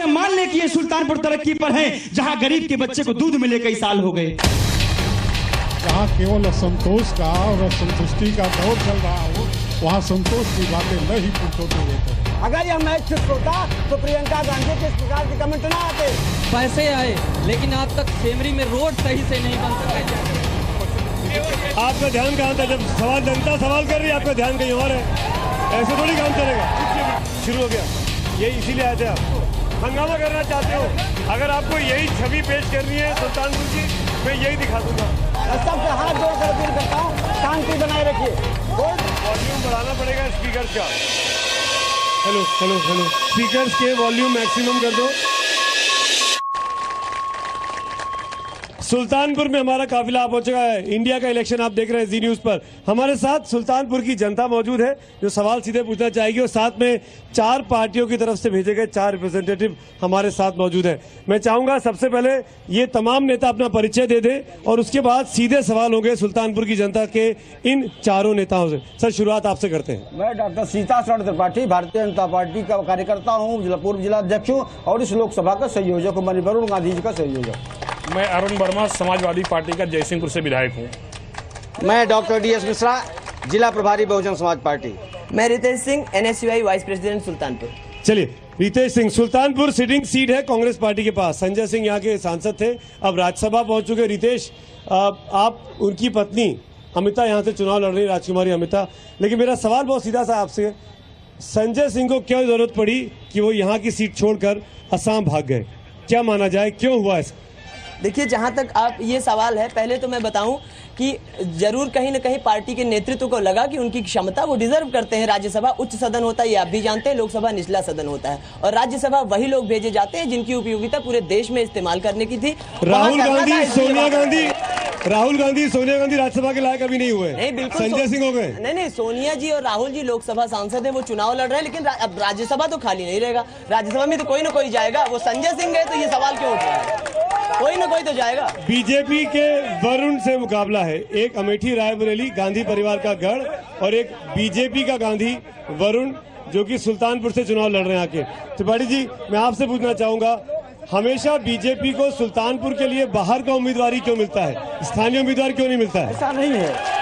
मान लें कि ये सुल्तानपुर तरक्की पर है, जहां गरीब के बच्चे को दूध मिले कई साल हो गए, जहाँ केवल असंतोष का और असंतुष्टि का दौर चल रहा हो, वहाँ संतोष की बातें न ही पूछो तो ये करें। अगर यह मैच फिक्स होता तो प्रियंका गांधी के इस प्रकार के कमेंट ना आते। पैसे आए लेकिन आज तक सेमरी में रोड सही से नहीं बन सका। आपका ध्यान कहाँ था जब जनता सवाल कर रही है, आपका ध्यान कहीं और है। ऐसे थोड़ी काम चलेगा। शुरू हो गया, यही इसीलिए आए थे आप, हंगामा करना चाहते हो। अगर आपको यही छवि पेश करनी है सुल्तानपुर की, मैं यही दिखा दूंगा। सबसे हाथ जोड़कर अपील करता हूँ, शांति बनाए रखिए। वॉल्यूम बढ़ाना पड़ेगा स्पीकर का। हेलो हेलो हेलो, स्पीकर्स के वॉल्यूम मैक्सिमम कर दो। सुल्तानपुर में हमारा काफिला पहुंच चुका है। इंडिया का इलेक्शन आप देख रहे हैं जी न्यूज पर। हमारे साथ सुल्तानपुर की जनता मौजूद है जो सवाल सीधे पूछना चाहेगी, और साथ में 4 पार्टियों की तरफ से भेजे गए 4 रिप्रेजेंटेटिव हमारे साथ मौजूद है। मैं चाहूंगा सबसे पहले ये तमाम नेता अपना परिचय दे दें और उसके बाद सीधे सवाल होंगे सुल्तानपुर की जनता के इन 4 नेताओं से। सर, शुरुआत आपसे करते हैं। मैं डॉक्टर सीता शरण त्रिपाठी, भारतीय जनता पार्टी का कार्यकर्ता हूँ, पूर्व जिलाध्यक्ष हूँ और इस लोकसभा का संयोजक हूँ, वरुण गांधी जी का संयोजक। मैं अरुण वर्मा, समाजवादी पार्टी का जयसिंहपुर से विधायक हूँ। मैं डॉक्टर DS मिश्रा, जिला प्रभारी बहुजन समाज पार्टी। मैं Ritesh Singh, NSUI vice president Sultanpur. चलिए, रितेश सिंह, सुल्तानपुर सिटिंग सीट है कांग्रेस पार्टी के पास। संजय सिंह यहाँ के सांसद थे, अब राज्यसभा पहुंच चुके। रितेश, आप उनकी पत्नी अमिता यहाँ से चुनाव लड़ रही, राजकुमारी अमिता, लेकिन मेरा सवाल बहुत सीधा सा आपसे, संजय सिंह को क्यों जरूरत पड़ी कि वो यहाँ की सीट छोड़कर असम भाग गए? क्या माना जाए, क्यों हुआ ऐसा? देखिए, जहां तक आप ये सवाल है, पहले तो मैं बताऊं कि जरूर कहीं न कहीं पार्टी के नेतृत्व को लगा कि उनकी क्षमता, वो डिजर्व करते हैं। राज्यसभा उच्च सदन होता है, ये आप भी जानते हैं, लोकसभा निचला सदन होता है, और राज्यसभा वही लोग भेजे जाते हैं जिनकी उपयोगिता पूरे देश में इस्तेमाल करने की थी। राहुल गांधी, सोनिया गांधी राज्यसभा के लायक अभी नहीं हुए। नहीं, बिल्कुल संजय सिंह हो गए। नहीं, सोनिया जी और राहुल जी लोकसभा सांसद है, वो चुनाव लड़ रहे हैं, लेकिन अब राज्यसभा तो खाली नहीं रहेगा। राज्यसभा में तो कोई ना कोई जाएगा। वो संजय सिंह गए तो ये सवाल क्यों उठ रहा है? कोई ना कोई तो जाएगा। बीजेपी के वरुण से मुकाबला है, एक अमेठी रायबरेली गांधी परिवार का गढ़ और एक बीजेपी का गांधी वरुण जो कि सुल्तानपुर से चुनाव लड़ रहे हैं आके। त्रिपाठी जी, मैं आपसे पूछना चाहूंगा, हमेशा बीजेपी को सुल्तानपुर के लिए बाहर का उम्मीदवार क्यों मिलता है, स्थानीय उम्मीदवार क्यों नहीं मिलता है? ऐसा नहीं है,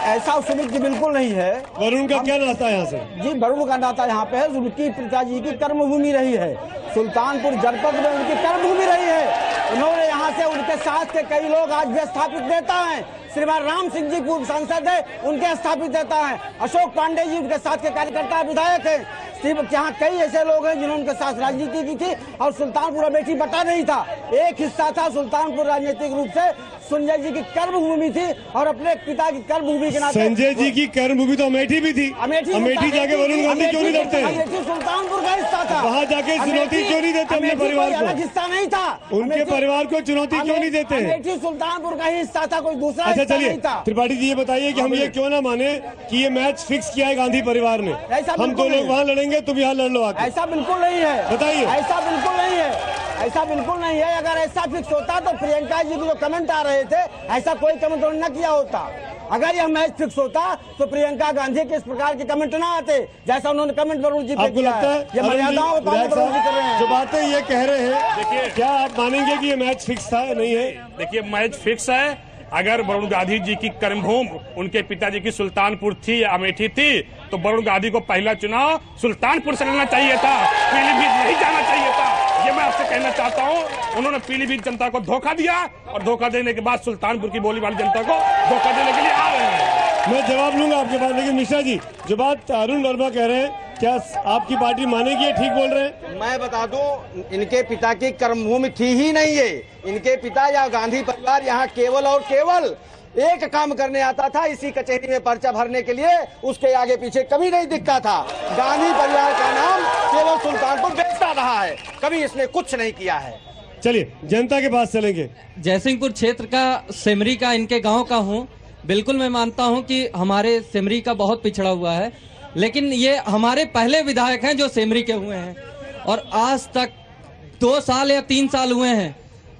ऐसा सुमित जी बिल्कुल नहीं है। वरुण का क्या नाता है यहाँ से? जी, वरुण का नाता यहाँ पे है, उनकी पिताजी की कर्मभूमि रही है, सुल्तानपुर जनपद में उनकी कर्मभूमि रही है। उन्होंने यहाँ से, उनके साथ के कई लोग आज भी स्थापित नेता हैं। श्रीमान राम सिंह जी पूर्व सांसद है, उनके स्थापित नेता हैं। अशोक पांडे जी उनके साथ के कार्यकर्ता विधायक हैं। यहाँ कई ऐसे लोग हैं जिन्होंने उनके साथ राजनीति की थी, और सुल्तानपुर अमेठी बटा नहीं था, एक हिस्सा था। सुल्तानपुर राजनीतिक रूप से संजय जी की कर्मभूमि थी, और अपने पिता की कर्मभूमि के नाते संजय जी की कर्मभूमि तो अमेठी भी थी। अमेठी जाके वरुण गांधी क्यों नहीं लड़ते? अमेठी सुल्तानपुर का हिस्सा था। वहाँ जाके चुनौती क्यों नहीं देते अपने परिवार को? अलग हिस्सा नहीं था, उनके परिवार को चुनौती क्यों नहीं देते? अमेठी सुल्तानपुर का ही हिस्सा था, कोई दूसरा अच्छा, हिस्सा चलिए नहीं था। त्रिपाठी जी, ये बताइए कि हम ये क्यों ना माने कि ये मैच फिक्स किया है गांधी परिवार ने? हम 2 लोग वहाँ लड़ेंगे, तुम यहाँ लड़ लो आके। ऐसा बिल्कुल नहीं है, बताइए। ऐसा बिल्कुल नहीं है, ऐसा बिल्कुल नहीं है। अगर ऐसा फिक्स होता तो प्रियंका जी के जो कमेंट आ रहे थे, ऐसा कोई कमेंट उन्होंने न किया होता। अगर यह मैच फिक्स होता तो प्रियंका गांधी के इस प्रकार के कमेंट ना आते, जैसा उन्होंने कमेंट वरुण जी पे आपको लगता है ये मर्यादाओं का पालन वरुण जी कर रहे हैं। जो बातें ये कह रहे हैं, देखिए, क्या आप मानेंगे कि ये मैच फिक्स था, नहीं है? देखिए, मैच फिक्स है। अगर वरुण गांधी जी की कर्मभूमि उनके पिताजी की सुल्तानपुर थी या अमेठी थी, तो वरुण गांधी को पहला चुनाव सुल्तानपुर से लड़ना चाहिए था, पीलीभीत नहीं जाना चाहिए था। ये मैं आपसे कहना चाहता हूँ। उन्होंने पीलीभीत जनता को धोखा दिया, और धोखा देने के बाद सुल्तानपुर की बोली वाली जनता को धोखा देने के लिए आ रहे हैं। मैं जवाब लूंगा आपके पास, लेकिन मिश्रा जी, जो बात अरुण वर्मा कह रहे हैं, क्या आपकी पार्टी मानेगी ये ठीक बोल रहे हैं? मैं बता दूं, इनके पिता की कर्मभूमि थी ही नहीं है। इनके पिता या गांधी परिवार यहाँ केवल और केवल एक काम करने आता था, इसी कचहरी में पर्चा भरने के लिए, उसके आगे पीछे कभी नहीं दिखता था। गांधी परिवार का नाम केवल सुल्तानपुर बेचता रहा है, कभी इसने कुछ नहीं किया है। चलिए, जनता के पास चलेंगे। जयसिंहपुर क्षेत्र का, सेमरी का, इनके गांव का हूं। बिल्कुल मैं मानता हूं कि हमारे सेमरी का बहुत पिछड़ा हुआ है, लेकिन ये हमारे पहले विधायक हैं जो सेमरी के हुए हैं, और आज तक 2 साल या 3 साल हुए हैं,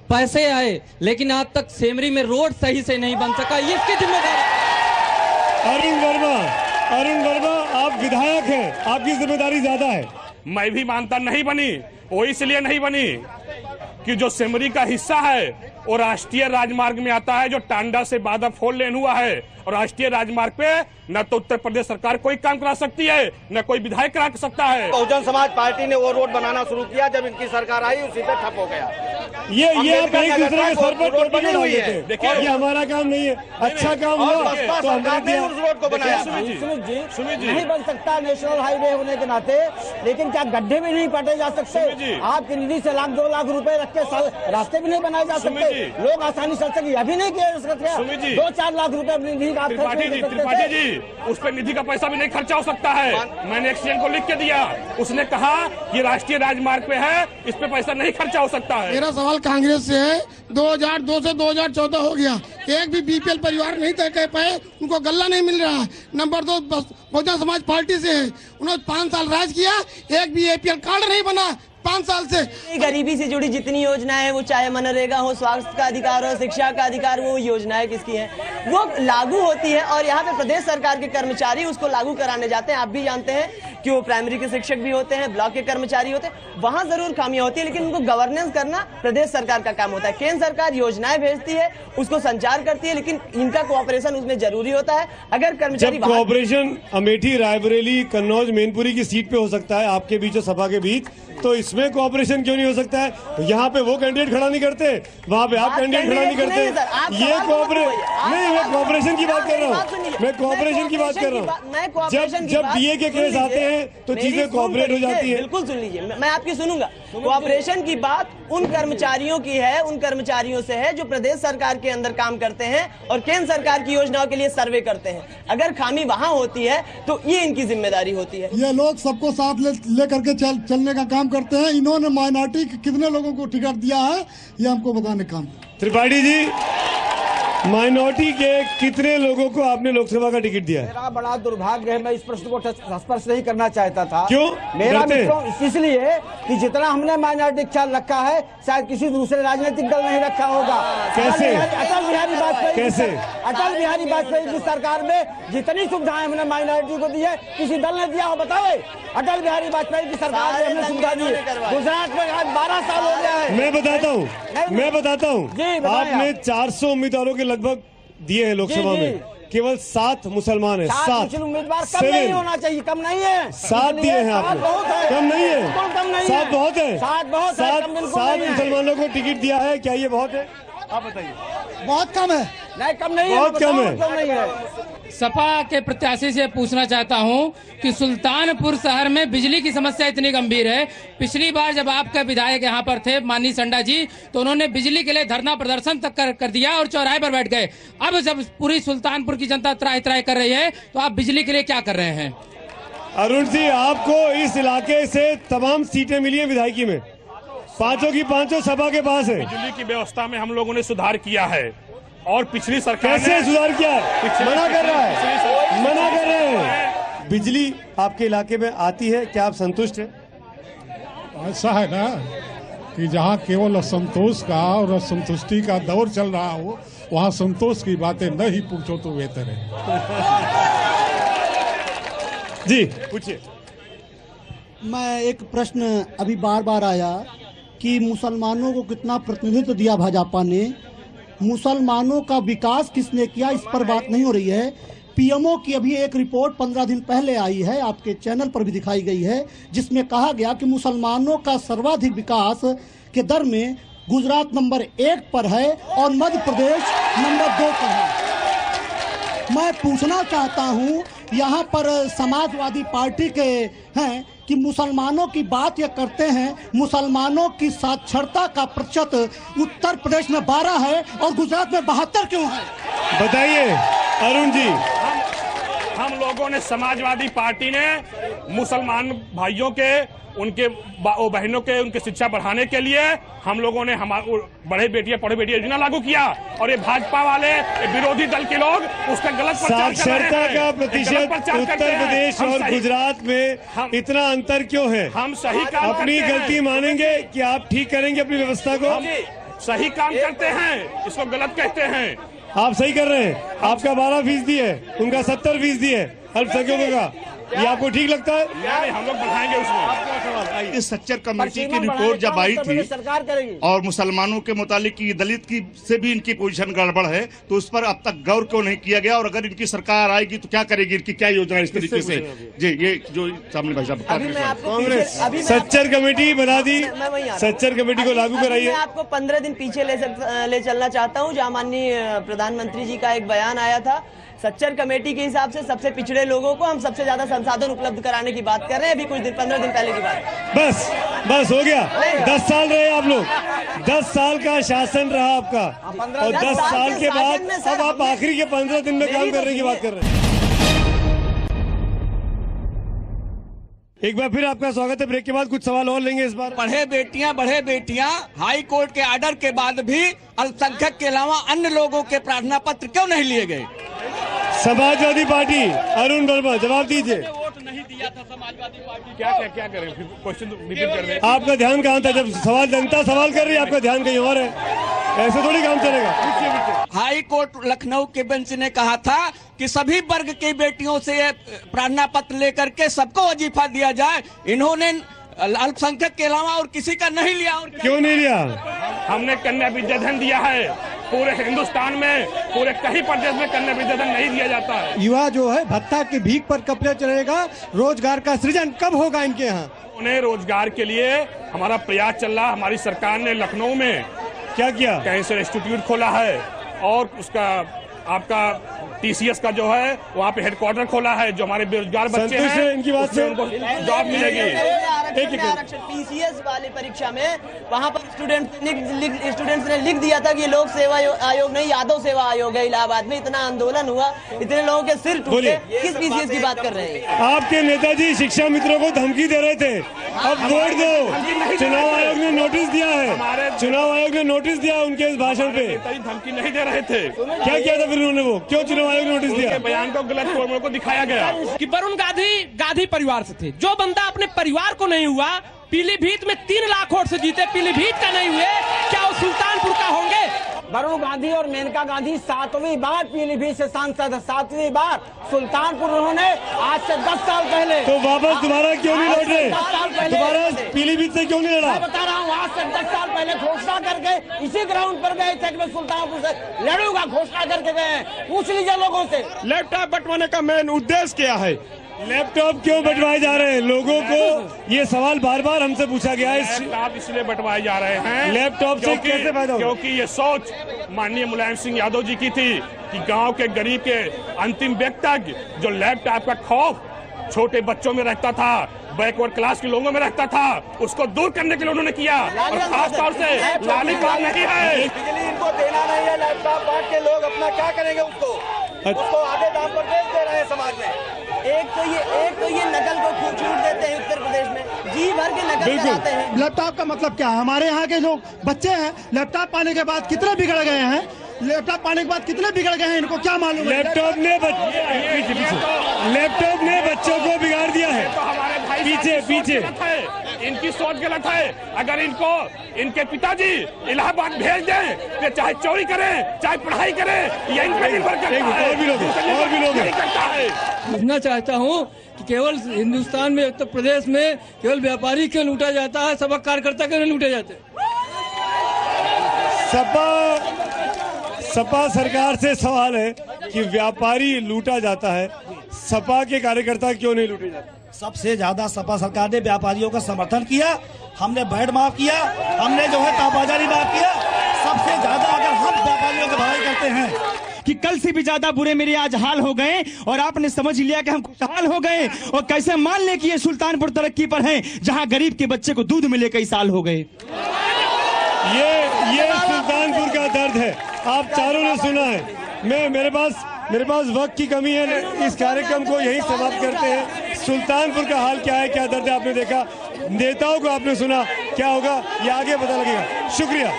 पैसे आए लेकिन आज तक सेमरी में रोड सही से नहीं बन सका। ये इसकी जिम्मेदारी। अरुण वर्मा, आप विधायक हैं, आपकी जिम्मेदारी ज्यादा है। मैं भी मानता नहीं बनी। वो इसलिए नहीं बनी कि जो सेमरी का हिस्सा है वो राष्ट्रीय राजमार्ग में आता है, जो टांडा से बादा फोर लेन हुआ है, और राष्ट्रीय राजमार्ग पे न तो उत्तर प्रदेश सरकार कोई काम करा सकती है, न कोई विधायक करा सकता है। बहुजन समाज पार्टी ने वो रोड बनाना शुरू किया, जब इनकी सरकार आई उसी पे ठप हो गया। ये आप एक दूसरे के सर पर रोड टोपी बनी हुई डाल देते है। हैं। देखिए, ये हमारा काम नहीं है। अच्छा काम हुआ बसपा तो हमने सरकार ने दिया। उस रोड को बनाया। सुमित जी, नहीं बन सकता नेशनल हाईवे होने के नाते, लेकिन क्या गड्ढे भी नहीं पटे जा सुमित जी। सकते? आपकी निधि से लाख 2 लाख रुपए रख के रास्ते भी नहीं बनाए जा सुमित सकते? जी। लोग आसानी से सके, अभी नहीं किया जा सकता। सुमित जी। 2-4 लाख रुपए अपनी निधि का आप खर्च त्रिपाठी नहीं जी, कर सकते त्रिपाठी थे? जी, उस पर निधि का पैसा भी नहीं खर्चा हो सकता है। मैंने एक्सीडेंट को लिख के दिया, उसने कहा ये राष्ट्रीय राजमार्ग पे है, इस पे पैसा नहीं खर्चा हो सकता है। मेरा सवाल कांग्रेस से है। 2002 से 2014 हो गया, एक भी बीपीएल परिवार नहीं तय कर पाए, उनको गल्ला नहीं मिल रहा है। नंबर 2 बहुजन समाज पार्टी से है, उन्होंने 5 साल राज किया, एक भी एपीएल कार्ड नहीं बना 5 साल से। गरीबी से जुड़ी जितनी योजनाएं हैं, वो चाहे मनरेगा हो, स्वास्थ्य का अधिकार हो, शिक्षा का अधिकार, वो योजनाएं किसकी हैं, वो लागू होती है और यहाँ पे प्रदेश सरकार के कर्मचारी उसको लागू कराने जाते हैं। आप भी जानते हैं कि वो प्राइमरी के शिक्षक भी होते हैं, ब्लॉक के कर्मचारी होते हैं, वहाँ जरूर खामियां होती है, लेकिन उनको गवर्नेंस करना प्रदेश सरकार का काम होता है। केंद्र सरकार योजनाएं भेजती है, उसको संचार करती है, लेकिन इनका कोऑपरेशन उसमें जरूरी होता है। अगर कर्मचारी जब कोऑपरेशन अमेठी, रायबरेली, कन्नौज, मैनपुरी की सीट पे हो सकता है आपके बीच और सपा के बीच, तो इसमें कोऑपरेशन क्यों नहीं हो सकता है? यहाँ पे वो कैंडिडेट खड़ा नहीं करते, वहाँ पे आप कैंडिडेट खड़ा नहीं करते। ये मैं कोऑपरेशन की बात कर रहा हूँ, मैं कोऑपरेशन की बात कर रहा हूँ। जब डीए के केस आते हैं तो चीजें कोऑपरेट हो जाती है। बिल्कुल सुन लीजिए, मैं आपकी सुनूंगा। कोऑपरेशन की बात उन कर्मचारियों की है, उन कर्मचारियों से है जो प्रदेश सरकार के अंदर काम करते हैं और केंद्र सरकार की योजनाओं के लिए सर्वे करते हैं। अगर खामी वहाँ होती है तो ये इनकी जिम्मेदारी होती है। ये लोग सबको साथ ले करके चलने का काम करते हैं। इन्होंने माइनॉरिटी के कितने लोगों को टिकट दिया है, ये हमको बताने का काम। त्रिपाठी जी, माइनॉरिटी के कितने लोगों को आपने लोकसभा का टिकट दिया है? मेरा बड़ा दुर्भाग्य है, मैं इस प्रश्न को स्पर्श नहीं करना चाहता था। क्यों? मेरा मित्रों इसलिए कि जितना हमने माइनॉरिटी ख्याल रखा है, शायद किसी दूसरे राजनीतिक दल नहीं रखा होगा। कैसे? अटल बिहारी वाजपेयी कैसे? अटल बिहारी वाजपेयी की सरकार में जितनी सुविधाएं हमने माइनॉरिटी को दी है, किसी दल ने दिया हो बताओ? अटल बिहारी वाजपेयी की सरकार में हमने सुविधा दी है। गुजरात में आज 12 साल हो गया है। मैं बताता हूँ जी, बताएं आपने आप। 400 उम्मीदवारों के लगभग दिए हैं लोकसभा जी, जी। में, केवल 7 मुसलमान हैं। 7 उम्मीदवार कम नहीं होना चाहिए, कम नहीं है। 7 दिए हैं आपने, बहुत है, कम नहीं है, बिल्कुल कम नहीं 7 बहुत है। 7 बहुत है, कम बिल्कुल 7 नहीं है। मुसलमानों को टिकट दिया है, क्या ये बहुत है? आप बताइए। बहुत कम है। नहीं कम नहीं है, बहुत कम है। कम नहीं है। सपा के प्रत्याशी से पूछना चाहता हूं कि सुल्तानपुर शहर में बिजली की समस्या इतनी गंभीर है। पिछली बार जब आपके विधायक यहां पर थे माननीय संडा जी, तो उन्होंने बिजली के लिए धरना प्रदर्शन तक कर दिया और चौराहे पर बैठ गए। अब जब पूरी सुल्तानपुर की जनता त्राही त्राही कर रही है, तो आप बिजली के लिए क्या कर रहे हैं? अरुण जी, आपको इस इलाके से तमाम सीटें मिली हैं विधायकी में, 5 की 5 सपा के पास है। बिजली की व्यवस्था में हम लोगों ने सुधार किया है और पिछली सरकार कैसे सुधार किया है? मना कर रहा है, मना कर रहे हैं। बिजली आपके इलाके में आती है, क्या आप संतुष्ट हैं? ऐसा है ना कि जहाँ केवल असंतोष का और असंतुष्टि का दौर चल रहा हो, वहाँ संतोष की बातें न ही पूछो तो बेहतर है। जी पूछिए। मैं एक प्रश्न अभी बार बार आया कि मुसलमानों को कितना प्रतिनिधित्व दिया भाजपा ने, मुसलमानों का विकास किसने किया, इस पर बात नहीं हो रही है। पीएमओ की अभी एक रिपोर्ट 15 दिन पहले आई है, आपके चैनल पर भी दिखाई गई है, जिसमें कहा गया कि मुसलमानों का सर्वाधिक विकास के दर में गुजरात नंबर 1 पर है और मध्य प्रदेश नंबर 2 पर है। मैं पूछना चाहता हूँ, यहाँ पर समाजवादी पार्टी के हैं कि मुसलमानों की बात ये करते हैं, मुसलमानों की साक्षरता का प्रतिशत उत्तर प्रदेश में 12 है और गुजरात में 72 क्यों है? बताइए अरुण जी। हम लोगों ने, समाजवादी पार्टी ने मुसलमान भाइयों के, उनके बहनों के, उनकी शिक्षा बढ़ाने के लिए हम लोगों ने हमारे बड़े बेटियां पढ़े बेटियां योजना लागू किया, और ये भाजपा वाले विरोधी दल के लोग उसका गलत प्रचार कर रहे हैं। साक्षरता का प्रतिशत उत्तर प्रदेश और गुजरात में इतना अंतर क्यों है? हम सही काम अपनी गलती मानेंगे कि आप ठीक करेंगे अपनी व्यवस्था को? सही काम करते हैं, इसको गलत कहते हैं। आप सही कर रहे हैं। आपका 12% है, उनका 70% है अल्पसंख्यकों का। ये आपको ठीक लगता है? नहीं, हम लोग बढ़ाएंगे उसमें। इस सच्चर कमेटी की रिपोर्ट जब आई थी सरकार करेगी और मुसलमानों के मुतालिक की दलित की से भी इनकी पोजीशन गड़बड़ है, तो उस पर अब तक गौर क्यों नहीं किया गया? और अगर इनकी सरकार आएगी तो क्या करेगी? इनकी क्या योजना इस तरीके से? जी, ये जो सामने भाई साहब कांग्रेस सच्चर कमेटी बना दी, सच्चर कमेटी को लागू कराइए। मैं आपको 15 दिन पीछे ले चलना चाहता हूं, जहां माननीय प्रधानमंत्री जी का एक बयान आया था। सच्चर कमेटी के हिसाब से सबसे पिछड़े लोगों को हम सबसे ज्यादा संसाधन उपलब्ध कराने की बात कर रहे हैं। अभी कुछ दिन 15 दिन पहले की बात। बस हो गया। 10 साल रहे आप लोग, 10 साल का शासन रहा आपका, और 10 साल के बाद अब आप आखिरी के 15 दिन में काम करने की बात कर रहे हैं। एक बार फिर आपका स्वागत है। ब्रेक के बाद कुछ सवाल और लेंगे इस बार। बढ़े बेटियां हाई कोर्ट के आर्डर के बाद भी अल्पसंख्यक के अलावा अन्य लोगों के प्रार्थना पत्र क्यों नहीं लिए गए? समाजवादी पार्टी, अरुण वर्मा, जवाब दीजिए। वोट नहीं दिया था समाजवादी पार्टी, क्या करें? क्वेश्चन रिपीट कर दें। आपका ध्यान कहाँ था जब जनता सवाल कर रही है? आपका ध्यान कहीं और है, ऐसे थोड़ी काम चलेगा। हाई कोर्ट लखनऊ के बेंच ने कहा था कि सभी वर्ग की बेटियों से प्रार्थना पत्र लेकर के सबको वजीफा दिया जाए। इन्होंने अल्पसंख्यक के अलावा और किसी का नहीं लिया। और क्यों नहीं लिया? हमने कन्या विद्याधन दिया है। पूरे हिंदुस्तान में, पूरे कहीं प्रदेश में कन्या विद्याधन नहीं दिया जाता है। युवा जो है भत्ता की भीख पर कब तक चलेगा? रोजगार का सृजन कब होगा इनके यहाँ? उन्हें रोजगार के लिए हमारा प्रयास चल रहा है। हमारी सरकार ने लखनऊ में क्या किया? कैंसर इंस्टीट्यूट खोला है, और उसका आपका TCS का जो है वहाँ पे हेडक्वार्टर खोला है। जो हमारे बेरोजगार बच्चे हैं इनकी बात से उनको जॉब मिलेगी। TCS वाली परीक्षा में वहाँ पर स्टूडेंट्स ने लिख दिया था कि लोक सेवा आयोग नहीं, यादव सेवा आयोग है। इलाहाबाद में इतना आंदोलन हुआ, इतने लोगों के सिर टूटे। किस PCS की बात कर रहे हैं? आपके नेताजी शिक्षा मित्रों को धमकी दे रहे थे, अब वोट दो। चुनाव आयोग ने नोटिस दिया है, चुनाव आयोग ने नोटिस दिया उनके इस भाषण पे। धमकी नहीं दे रहे थे। क्या किया था फिर उन्होंने? वो क्यों चुनाव आयोग ने नोटिस दिया? बयान को गलत लोगों को दिखाया गया कि वरुण गांधी परिवार से थे। जो बंदा अपने परिवार को नहीं हुआ, पीलीभीत में 3 लाख वोट से जीते, पीलीभीत का नहीं हुए, क्या वो सुल्तानपुर का होंगे? वरुण गांधी और मेनका गांधी 7वीं बार पीलीभीत से सांसद, 7वीं बार। सुल्तानपुर उन्होंने आज से 10 साल पहले। तो वापस दोबारा क्यों नहीं लौट रहे? दोबारा पीलीभीत से क्यों नहीं लड़ा? मैं बता रहा हूँ, आज से 10 साल पहले घोषणा करके इसी ग्राउंड पर गए थे कि मैं सुल्तानपुर से लड़ूंगा, घोषणा करके गए हैं। पूछ लीजिए लोगों से। लैपटॉप बंटवाने का मेन उद्देश्य क्या है? लैपटॉप क्यों बंटवाए जा रहे हैं? लोगों को ये सवाल बार बार हमसे पूछा गया है। लैपटॉप इसलिए बंटवाए जा रहे हैं, लैपटॉप से कैसे फायदा? क्योंकि ये सोच माननीय मुलायम सिंह यादव जी की थी कि गांव के गरीब के अंतिम व्यक्ति तक जो लैपटॉप का खौफ छोटे बच्चों में रहता था, बैकवर्ड क्लास के लोगों में रहता था, उसको दूर करने के लिए उन्होंने किया। और खास तौर से लॉलीपॉप नहीं है, बिजली इनको देना नहीं है। लैपटॉप बांट के लोग अपना क्या करेंगे? उसको आधे दाम पर बेच दे रहे हैं समाज में। एक तो ये नकल को छूट देते हैं उत्तर प्रदेश में, जी भर के नकल कराते हैं। लैपटॉप का मतलब क्या है? हमारे यहाँ के जो बच्चे हैं लैपटॉप पाने के बाद कितने बिगड़ गए हैं? लैपटॉप पाने के बाद कितने बिगड़ गए हैं? इनको क्या मालूम? लैपटॉप ने बच्चों को बिगाड़ दिया है। तो हमारे भाई पीछे इनकी सोच गलत है। अगर इनको इनके पिताजी इलाहाबाद भेज दें तो चाहे चोरी करें, चाहे पढ़ाई करें, या इन पर निर्भर करता है। और भी लोग करता है। पूछना चाहता हूँ कि केवल हिंदुस्तान में, उत्तर प्रदेश में केवल व्यापारी क्यों लूटा जाता है, सबक कार्यकर्ता क्यों नहीं लूटे जाते? सपा सरकार से सवाल है कि व्यापारी लूटा जाता है, सपा के कार्यकर्ता क्यों नहीं लूटे जाते? सबसे ज्यादा सपा सरकार ने व्यापारियों का समर्थन किया। हमने वैट माफ किया, हमने जो है कालाबाजारी माफ किया। सबसे ज्यादा अगर हम व्यापारियों की भलाई करते हैं कि कल से भी ज्यादा बुरे मेरे आज हाल हो गए, और आपने समझ लिया कि हम खुशहाल हो गए। और कैसे मान ले कि ये सुल्तानपुर तरक्की पर है, जहां गरीब के बच्चे को दूध मिले कई साल हो गए। ये सुल्तानपुर का दर्द है, आप चारों ने सुना है। मेरे पास वक्त की कमी है, इस कार्यक्रम को यहीं समाप्त करते हैं। सुल्तानपुर का हाल क्या है, क्या दर्द है, आपने देखा। नेताओं को आपने सुना, क्या होगा ये आगे पता लगेगा। शुक्रिया।